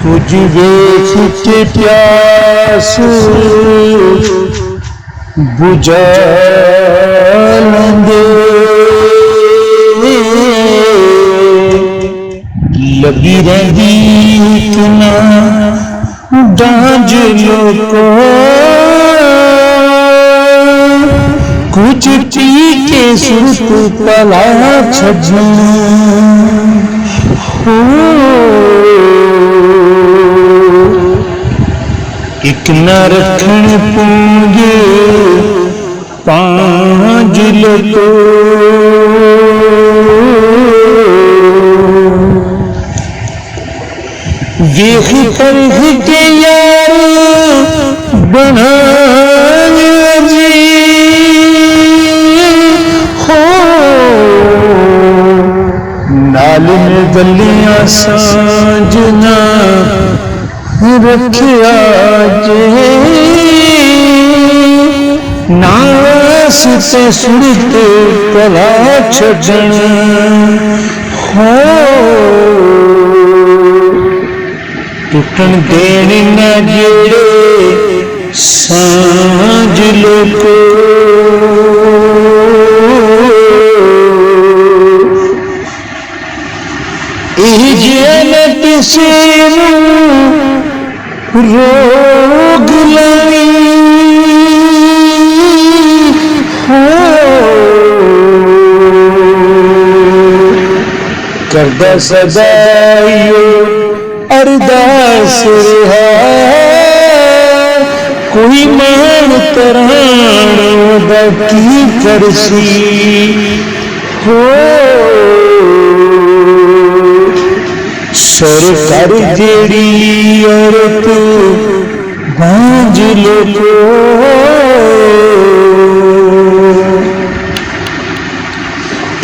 कुछ वेख के प्यास बुझा लेंदे लगी रही इतना डांज लोको कुछ पी के सुरत पला छजन एक न रखन पूंगे पांच लोको वेख कर के यार बना जी हो नाल में गलियां साजना रखिया जे नास से सुरत पला छजन हो टुटन देन न जेड़े सांझ लोको जेल किसी रोग लाई हो करदा सदाइयो अरदास है कोई मान तराण दा की करसी हो सरकार जेड़ी औरत बांझ लोको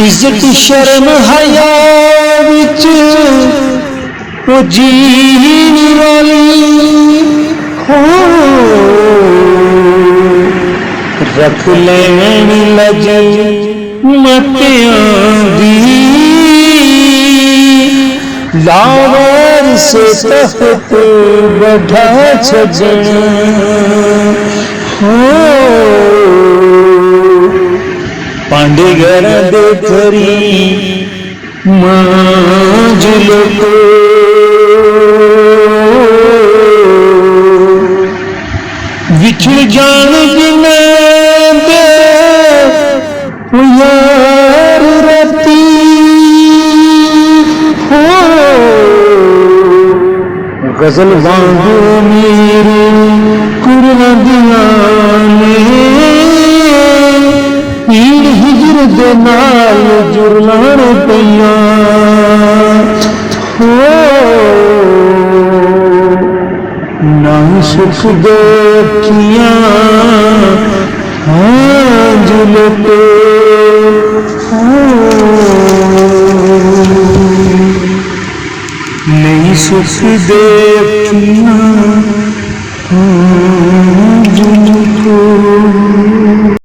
इज्जत शर्म हया विच ओ जीन वाली हो रख लैन लज मतियां दी लावर से तख्त बढ़ा छजन हो पांडे घर दे खरी मांझ लोको विछड़ जान बिना दे यार रती गजल वांगू मेरे कुर्बानियां ने पीड़ हिजर दे नाल जुरलान पईयां हो ना सुख देखियां हांज लोको नहीं सुख देखियां हांज लोको।